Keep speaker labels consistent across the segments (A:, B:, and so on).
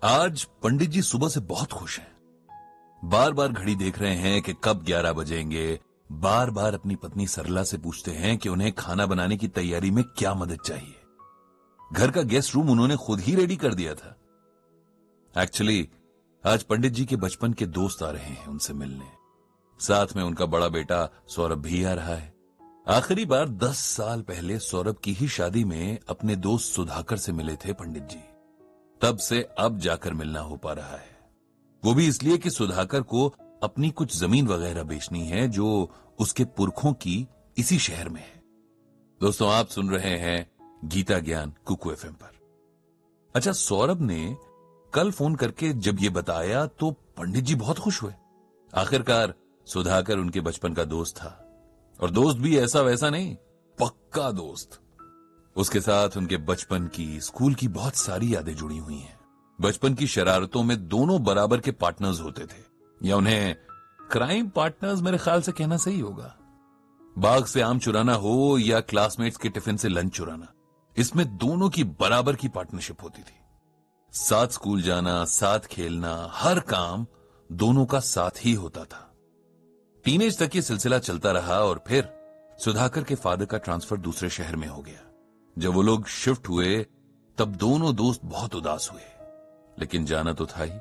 A: आज पंडित जी सुबह से बहुत खुश हैं। बार बार घड़ी देख रहे हैं कि कब 11 बजेंगे। बार बार अपनी पत्नी सरला से पूछते हैं कि उन्हें खाना बनाने की तैयारी में क्या मदद चाहिए। घर का गेस्ट रूम उन्होंने खुद ही रेडी कर दिया था। एक्चुअली आज पंडित जी के बचपन के दोस्त आ रहे हैं उनसे मिलने। साथ में उनका बड़ा बेटा सौरभ भी आ रहा है। आखिरी बार 10 साल पहले सौरभ की ही शादी में अपने दोस्त सुधाकर से मिले थे पंडित जी। तब से अब जाकर मिलना हो पा रहा है। वो भी इसलिए कि सुधाकर को अपनी कुछ जमीन वगैरह बेचनी है जो उसके पुरखों की इसी शहर में है। दोस्तों, आप सुन रहे हैं गीता ज्ञान कुकू एफएम पर। अच्छा, सौरभ ने कल फोन करके जब ये बताया तो पंडित जी बहुत खुश हुए। आखिरकार सुधाकर उनके बचपन का दोस्त था, और दोस्त भी ऐसा वैसा नहीं, पक्का दोस्त। उसके साथ उनके बचपन की, स्कूल की बहुत सारी यादें जुड़ी हुई हैं। बचपन की शरारतों में दोनों बराबर के पार्टनर्स होते थे, या उन्हें क्राइम पार्टनर्स मेरे ख्याल से कहना सही होगा। बाग से आम चुराना हो या क्लासमेट्स के टिफिन से लंच चुराना, इसमें दोनों की बराबर की पार्टनरशिप होती थी। साथ स्कूल जाना, साथ खेलना, हर काम दोनों का साथ ही होता था। टीनेज तक ये सिलसिला चलता रहा और फिर सुधाकर के फादर का ट्रांसफर दूसरे शहर में हो गया। जब वो लोग शिफ्ट हुए तब दोनों दोस्त बहुत उदास हुए, लेकिन जाना तो था ही।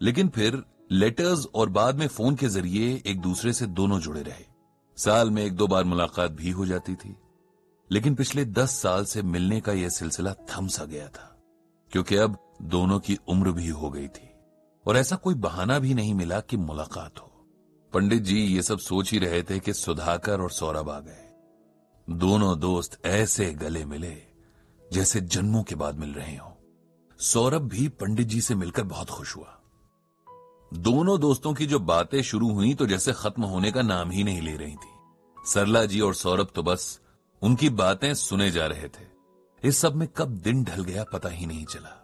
A: लेकिन फिर लेटर्स और बाद में फोन के जरिए एक दूसरे से दोनों जुड़े रहे। साल में 1-2 बार मुलाकात भी हो जाती थी, लेकिन पिछले 10 साल से मिलने का यह सिलसिला थम सा गया था, क्योंकि अब दोनों की उम्र भी हो गई थी और ऐसा कोई बहाना भी नहीं मिला कि मुलाकात हो। पंडित जी ये सब सोच ही रहे थे कि सुधाकर और सौरभ आ गए। दोनों दोस्त ऐसे गले मिले जैसे जन्मों के बाद मिल रहे हों। सौरभ भी पंडित जी से मिलकर बहुत खुश हुआ। दोनों दोस्तों की जो बातें शुरू हुई तो जैसे खत्म होने का नाम ही नहीं ले रही थी। सरला जी और सौरभ तो बस उनकी बातें सुने जा रहे थे। इस सब में कब दिन ढल गया पता ही नहीं चला।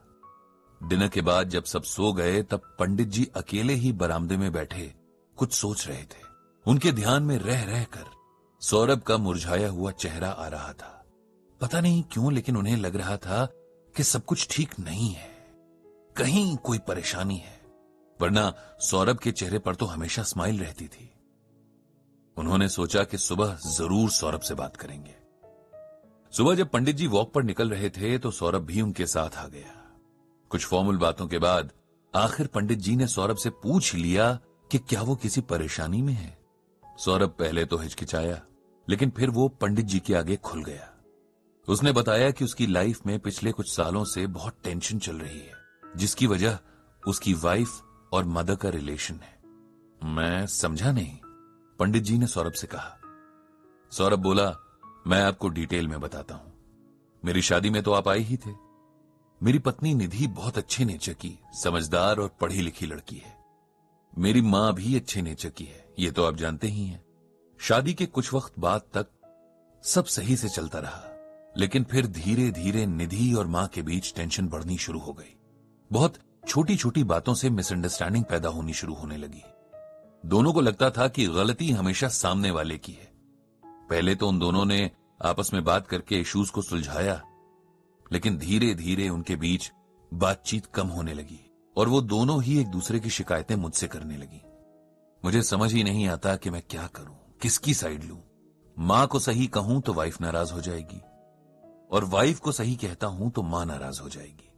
A: डिनर के बाद जब सब सो गए तब पंडित जी अकेले ही बरामदे में बैठे कुछ सोच रहे थे। उनके ध्यान में रह रहकर सौरभ का मुरझाया हुआ चेहरा आ रहा था। पता नहीं क्यों, लेकिन उन्हें लग रहा था कि सब कुछ ठीक नहीं है, कहीं कोई परेशानी है, वरना सौरभ के चेहरे पर तो हमेशा स्माइल रहती थी। उन्होंने सोचा कि सुबह जरूर सौरभ से बात करेंगे। सुबह जब पंडित जी वॉक पर निकल रहे थे तो सौरभ भी उनके साथ आ गया। कुछ फॉर्मल बातों के बाद आखिर पंडित जी ने सौरभ से पूछ लिया कि क्या वो किसी परेशानी में है। सौरभ पहले तो हिचकिचाया, लेकिन फिर वो पंडित जी के आगे खुल गया। उसने बताया कि उसकी लाइफ में पिछले कुछ सालों से बहुत टेंशन चल रही है, जिसकी वजह उसकी वाइफ और मदर का रिलेशन है। मैं समझा नहीं, पंडित जी ने सौरभ से कहा। सौरभ बोला, मैं आपको डिटेल में बताता हूं। मेरी शादी में तो आप आए ही थे। मेरी पत्नी निधि बहुत अच्छे नेचर की, समझदार और पढ़ी लिखी लड़की है। मेरी मां भी अच्छे नेचर की है, ये तो आप जानते ही हैं। शादी के कुछ वक्त बाद तक सब सही से चलता रहा, लेकिन फिर धीरे धीरे निधि और मां के बीच टेंशन बढ़नी शुरू हो गई। बहुत छोटी छोटी बातों से मिसअंडरस्टैंडिंग पैदा होनी शुरू होने लगी। दोनों को लगता था कि गलती हमेशा सामने वाले की है। पहले तो उन दोनों ने आपस में बात करके इश्यूज को सुलझाया, लेकिन धीरे धीरे उनके बीच बातचीत कम होने लगी और वो दोनों ही एक दूसरे की शिकायतें मुझसे करने लगी। मुझे समझ ही नहीं आता कि मैं क्या करूं, किसकी साइड लूं। मां को सही कहूं तो वाइफ नाराज हो जाएगी, और वाइफ को सही कहता हूं तो मां नाराज हो जाएगी।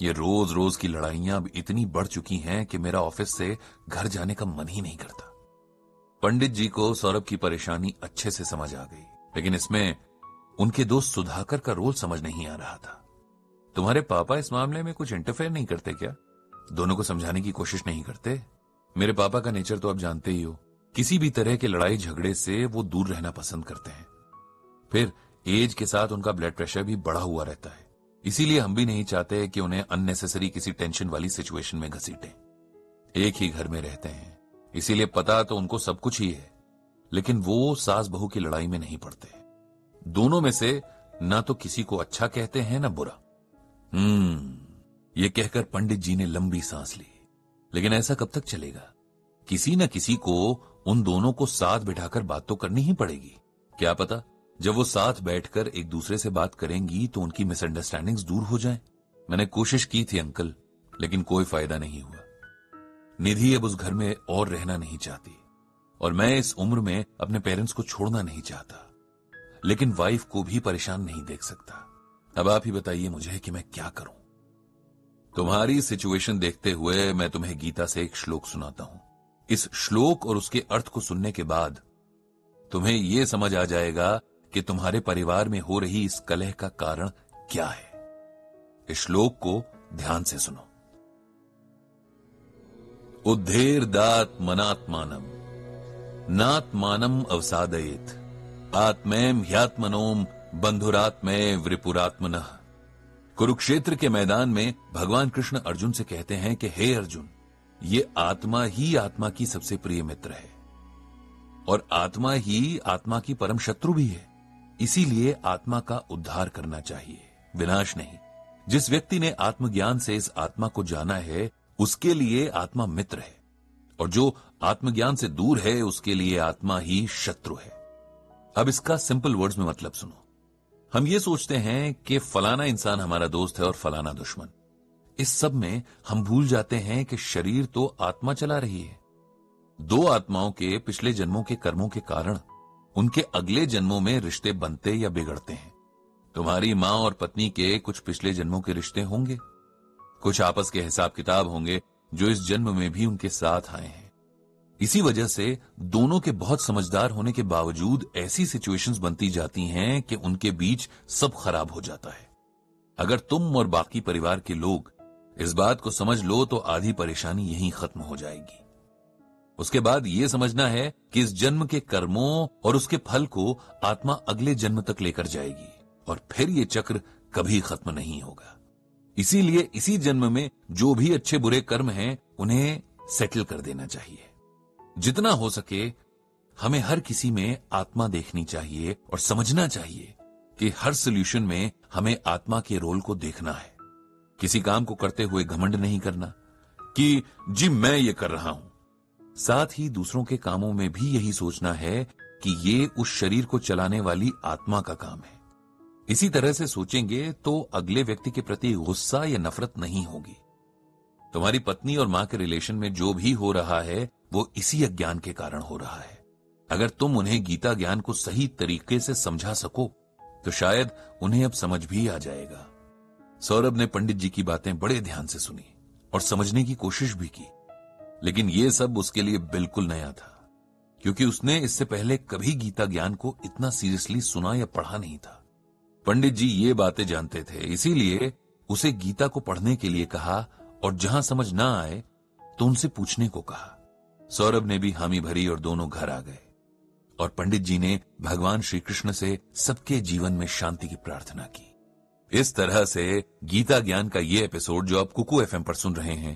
A: ये रोज रोज की लड़ाइयां अब इतनी बढ़ चुकी हैं कि मेरा ऑफिस से घर जाने का मन ही नहीं करता। पंडित जी को सौरभ की परेशानी अच्छे से समझ आ गई, लेकिन इसमें उनके दोस्त सुधाकर का रोल समझ नहीं आ रहा था। तुम्हारे पापा इस मामले में कुछ इंटरफेयर नहीं करते क्या? दोनों को समझाने की कोशिश नहीं करते? मेरे पापा का नेचर तो आप जानते ही हो। किसी भी तरह के लड़ाई झगड़े से वो दूर रहना पसंद करते हैं। फिर एज के साथ उनका ब्लड प्रेशर भी बढ़ा हुआ रहता है, इसीलिए हम भी नहीं चाहते कि उन्हें अननेसेसरी किसी टेंशन वाली सिचुएशन में घसीटें। एक ही घर में रहते हैं, इसीलिए पता तो उनको सब कुछ ही है, लेकिन वो सास बहू की लड़ाई में नहीं पड़ते। दोनों में से ना तो किसी को अच्छा कहते हैं ना बुरा। ये कहकर पंडित जी ने लंबी सांस ली। लेकिन ऐसा कब तक चलेगा? किसी न किसी को उन दोनों को साथ बिठाकर बात तो करनी ही पड़ेगी। क्या पता जब वो साथ बैठकर एक दूसरे से बात करेंगी तो उनकी मिसअंडरस्टैंडिंग्स दूर हो जाएं। मैंने कोशिश की थी अंकल, लेकिन कोई फायदा नहीं हुआ। निधि अब उस घर में और रहना नहीं चाहती और मैं इस उम्र में अपने पेरेंट्स को छोड़ना नहीं चाहता, लेकिन वाइफ को भी परेशान नहीं देख सकता। अब आप ही बताइए मुझे कि मैं क्या करूं। तुम्हारी सिचुएशन देखते हुए मैं तुम्हें गीता से एक श्लोक सुनाता हूं। इस श्लोक और उसके अर्थ को सुनने के बाद तुम्हें यह समझ आ जाएगा कि तुम्हारे परिवार में हो रही इस कलह का कारण क्या है। इस श्लोक को ध्यान से सुनो। उद्धेर दात मनात्मानम नात्मानम अवसादयेत आत्मैम ह्यात्मनोम बंधुरात्मय वृपुरात्मनः। कुरुक्षेत्र के मैदान में भगवान कृष्ण अर्जुन से कहते हैं कि हे अर्जुन, ये आत्मा ही आत्मा की सबसे प्रिय मित्र है और आत्मा ही आत्मा की परम शत्रु भी है। इसीलिए आत्मा का उद्धार करना चाहिए, विनाश नहीं। जिस व्यक्ति ने आत्मज्ञान से इस आत्मा को जाना है उसके लिए आत्मा मित्र है और जो आत्मज्ञान से दूर है उसके लिए आत्मा ही शत्रु है। अब इसका सिंपल वर्ड्स में मतलब सुनो। हम ये सोचते हैं कि फलाना इंसान हमारा दोस्त है और फलाना दुश्मन। इस सब में हम भूल जाते हैं कि शरीर तो आत्मा चला रही है। दो आत्माओं के पिछले जन्मों के कर्मों के कारण उनके अगले जन्मों में रिश्ते बनते या बिगड़ते हैं। तुम्हारी मां और पत्नी के कुछ पिछले जन्मों के रिश्ते होंगे, कुछ आपस के हिसाब किताब होंगे जो इस जन्म में भी उनके साथ आए हैं। इसी वजह से दोनों के बहुत समझदार होने के बावजूद ऐसी सिचुएशंस बनती जाती हैं कि उनके बीच सब खराब हो जाता है। अगर तुम और बाकी परिवार के लोग इस बात को समझ लो तो आधी परेशानी यहीं खत्म हो जाएगी। उसके बाद यह समझना है कि इस जन्म के कर्मों और उसके फल को आत्मा अगले जन्म तक लेकर जाएगी और फिर ये चक्र कभी खत्म नहीं होगा। इसीलिए इसी जन्म में जो भी अच्छे बुरे कर्म हैं उन्हें सेटल कर देना चाहिए। जितना हो सके हमें हर किसी में आत्मा देखनी चाहिए और समझना चाहिए कि हर सॉल्यूशन में हमें आत्मा के रोल को देखना है। किसी काम को करते हुए घमंड नहीं करना कि जी मैं ये कर रहा हूं। साथ ही दूसरों के कामों में भी यही सोचना है कि ये उस शरीर को चलाने वाली आत्मा का काम है। इसी तरह से सोचेंगे तो अगले व्यक्ति के प्रति गुस्सा या नफरत नहीं होगी। तुम्हारी पत्नी और मां के रिलेशन में जो भी हो रहा है वो इसी अज्ञान के कारण हो रहा है। अगर तुम उन्हें गीता ज्ञान को सही तरीके से समझा सको तो शायद उन्हें अब समझ भी आ जाएगा। सौरभ ने पंडित जी की बातें बड़े ध्यान से सुनी और समझने की कोशिश भी की, लेकिन यह सब उसके लिए बिल्कुल नया था क्योंकि उसने इससे पहले कभी गीता ज्ञान को इतना सीरियसली सुना या पढ़ा नहीं था। पंडित जी ये बातें जानते थे, इसीलिए उसे गीता को पढ़ने के लिए कहा और जहां समझ ना आए तो उनसे पूछने को कहा। सौरभ ने भी हामी भरी और दोनों घर आ गए और पंडित जी ने भगवान श्री कृष्ण से सबके जीवन में शांति की प्रार्थना की। इस तरह से गीता ज्ञान का ये एपिसोड जो आप कुकू एफएम पर सुन रहे हैं